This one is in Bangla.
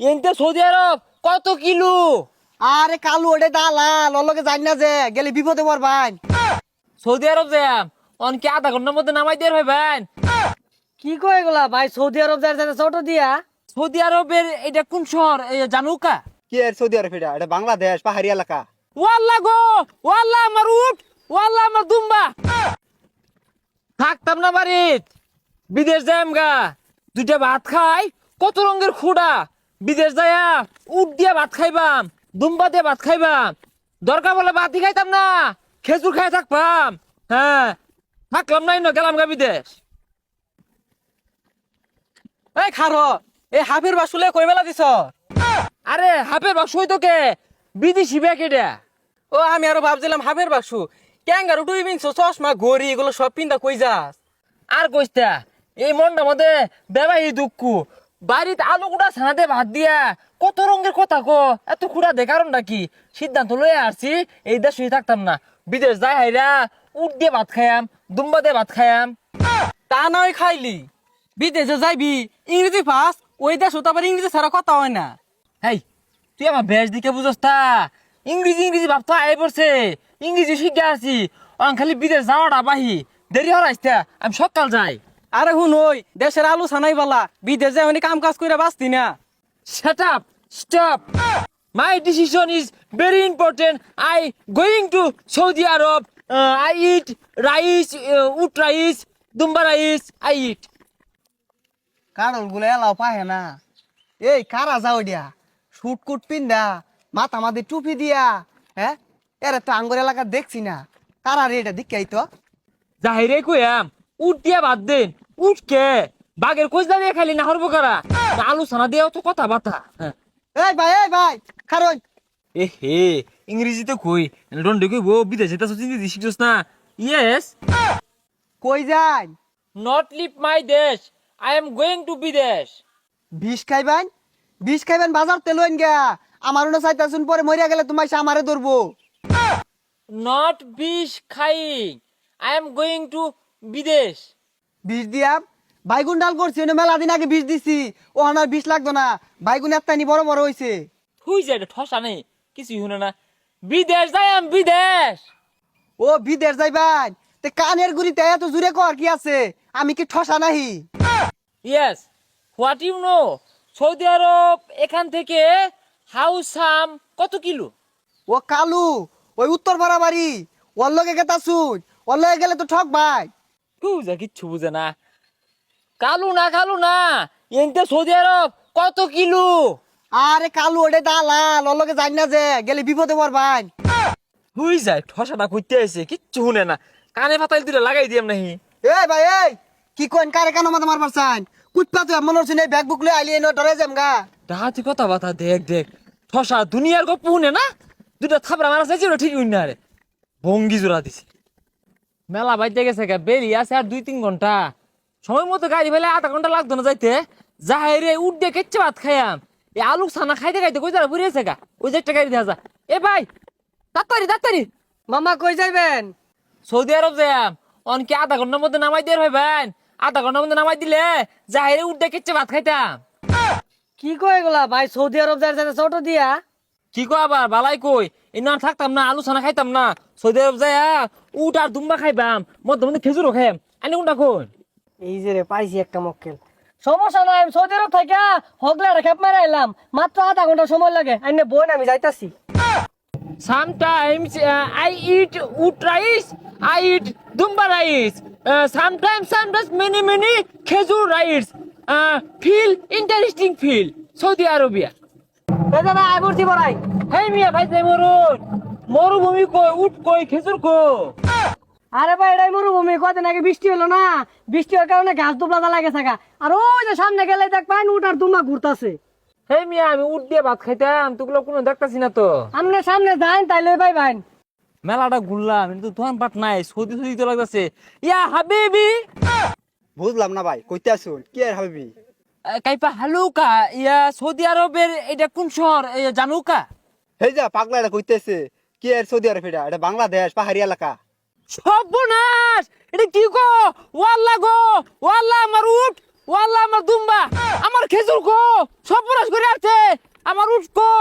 এনতে সৌদি আরব কত কিলো? আরে কালু ওটা দালাল ওর লগে যাই না যে গেলে বিপদে পড়বান। সৌদি আরব যাম অনকে আধা ঘন্টার মধ্যে নামাই দিয়ে ভাইবেন। কি কয় এগুলা ভাই? সৌদি আরব যাই ছোট দিয়া সৌদি আরবের এটা কোন শহর জানুকা? কি আর সৌদি আরব? এটা বাংলাদেশ, পাহাড়ি এলাকা। ওয়াল্লা গো, ওয়াল্লা আমার উট, ওয়াল্লা আমার দুম্বা। থাকতাম না বাড়িত, বিদেশ যাইম গা। দুইটা ভাত খাই, কত রঙের খুঁড়া। বিদেশ যাইয়া উট দিয়ে ভাত খাইবাম, দুম্বা দিয়ে ভাত খাইবাম। দরকার বলে ভাতই খাইতাম না, খেজুর খাই থাকবাম। হ্যাঁ, থাকলাম নাই না, গেলাম গা বিদেশ। এই খারো এই হাফের বাসুলে কই মেলা দিছ? আরে হাফের বাক্স হইতো কে, বিদেশি ব্যাগ এটা। ও আমি আরো ভাবছিলাম হাফের বাসু। ক্যাঙ্গারু টুই চশমা ঘড়ি এগুলো সব পিন্দা কই যাস? আর কইস্তা এই মনটা মধ্যে বেবাই দুঃখ। বাড়িতে আলু কুড়া ছানা দিয়ে ভাত দিয়া কত রঙের কথা কো, এত কুড়া দে কারণটা কি? সিদ্ধান্ত লয়ে আসছি এই দেশে থাকতাম না, বিদেশ যাই হাইরা উট দিয়ে ভাত খায়াম, দুম্বা দিয়ে ভাত খায়াম। তা নয় খাইলি বিদেশে যাইবি ইংরেজি ফাস, ওই দেশ তো আবার ইংরেজি ছাড়া কথা হয় না। হেই, তুই আমার বেশ দিকে বুঝস তা? ইংরেজি ইংরেজি ভাবতো আই পড়ছে, ইংরেজি শিখে আসছি। খালি বিদেশ যাওয়াটা বাহি দেরি হরাইছে, আমি সকাল যাই। আরে হুন ওই দেশের আলু ছানাই বালা, বিদেশ যাই কাম কাজ করে বাঁচতি না। Shut up! Stop! My decision is very important. I going to Saudi Arab. I eat rice, ut rice, dumba rice. I eat. কারণ গুলো এলাও পাহে না। এই কারা যাও দিয়া শুট কুট পিন্দা মাথা মাঝে টুপি দিয়া, হ্যাঁ এরা তো আঙ্গুর এলাকা দেখছি না। কারা রে এটা দিকাই তো। Zahire kuyam. Ut dia bad din. Ut ke? Bagger kois da dia খালি না হরব করা। আলু সানা দিয়েও তো কথা বাতা। এই ভাই কারণ এ হে, ইংরেজিতে কই? ডন্ডে কই বো বিদেশে তা চিন্তি শিখছস না? Yes. কই যান? Not leave my desh. I am going to বিদেশ। বিষ খাইবেন বাজার তেলইন গা। আমার উনো চাইতাছুন পরে মরিয়া গেলে তোমার আমারে ধরবো। Not বিষ Khaing, I am going to বিদেশ। বিষ দিয়া বাইগুন ডাল করছি ওনে মেলা দিন আগে বিষ দিছি। ও আমার বিষ লাগতো না, বাইগুন একটানি বড় বড় হইছে। হুই যায় ঠসা নেই, কিছুই শুনে না। বিদেশ যাই আমি বিদেশ। ও বিদেশ যাইবান তে কানের গুড়িতে এত জুড়ে কর কি আছে? আমি কি ঠসা নাহি? Yes, what you know? Saudi আরব এখান থেকে হাউসাম কত কিলো? ও কালু ওই উত্তর পাড়া বাড়ি, ওর লগে গেতাছুন। ওর লগে গেলে তো ঠক ভাই। বুঝা কিচ্ছু বুঝে না। কালু না, এনতে সৌদি আরব কত কিলো? আরে কালু ওটা দালাল, ওর লগে যাই না যে গেলে বিপদে পড়বান। হুই যায় ঠসাটা করতে আসে, কিচ্ছু শুনে না। কানে ফাতাইল তুলে লাগাই দিয়াম নাহি। এই ভাই এই কি কোন কারে কেন মাথা মারবার চান? কুটপা তুই মনে হচ্ছে ব্যাগ বুক লই আইলি এনে ডরে যাম গা। ডাহাতি কথা বাতা দেখ দেখ, ঠসা দুনিয়ার গপ্প শুনে না। দুটা থাপড়া মারা চাইছিল ঠিক হইন না রে, ভঙ্গি জোড়া দিছে। মেলা বাইতে গেছে গা, বেরিয়ে আছে আর 2-3 ঘন্টা। সময় মতো গাড়ি ফেলে আধা ঘন্টা লাগতো না যাইতে। যাহাই রে উঠ দিয়ে কেচ্ছে ভাত খাইয়াম। এই আলু ছানা খাইতে খাইতে কই যারা ফুরিয়েছে গা, ওই যে একটা গাড়ি দেখা যা। এ ভাই, তাড়াতাড়ি মামা কই যাইবেন? সৌদি আরব যাম। অনকে আধা ঘন্টার মধ্যে নামাই দিয়ে ভাইবেন। আধা ঘন্টার মধ্যে নামাই দিলে যাহাই রে উঠ দিয়ে কেচ্ছে ভাত খাইতাম। কি কয় এগুলা ভাই? সৌদি আরব যাই ছোট দিয়া কি কো আবার বালাই কই, এই না থাকতাম না, আলু ছানা খাইতাম না। সৌদি আরব যাইয়া উট আর দুম্বা খাইবাম, মধ্যে মধ্যে খেজুরও খাইম। আনি কোনটা কই? এই যে রে পাইছি একটা মক্কেল। সমস্যা নাই, আমি সৌদি আরব থেকে হগলা খেপ মারা এলাম, মাত্র আধা ঘন্টা সময় লাগে। আইনে বোন আমি যাইতাছি। Sometimes I eat wheat rice, I eat dumba rice. Sometimes many khezur rice. Feel interesting feel. Saudi Arabia. এই দাদা আই বলছি বড়াই। Hey মিয়া ভাই যাই মরুভূমি কই, উট কই, খেজুর কো? আরে ভাই এটাই মরুভূমি, কদিন আগে বৃষ্টি হলো না, বৃষ্টি হওয়ার কারণে ঘাস দুবলাদা লাগে থাকা। আর ওই যে সামনে গেলে দেখ পাইন উট আর দুমা ঘুরতাছে। Hey মিয়া আমি উট দিয়ে ভাত খাইতাম, তুগুলো কোনো দেখতাছি না তো। সামনে সামনে যাইন তাইলে ভাই ভাই। মেলাটা ঘুরলাম কিন্তু দোকান পাট নাই, সৌদি তো লাগতেছে। ইয়া হাবিবি, বুঝলাম না ভাই, কইতে আসুন কি আর হাবিবি? কাইপা হালুকা, ইয়া সৌদি আরবের এটা কোন শহর জানুকা? এই যা পাগলা, এটা কইতেছে কি আর সৌদি আরব? এটা বাংলাদেশ, পাহাড়ি এলাকা। সর্বনাশ, এটা কি গো? ওয়াল্লা গো, ওয়াল্লা আমার উট, ওয়াল্লাহ আমার দুম্বা আমার খেজুর কো সব পরাস করে আছে আমার উঠ কো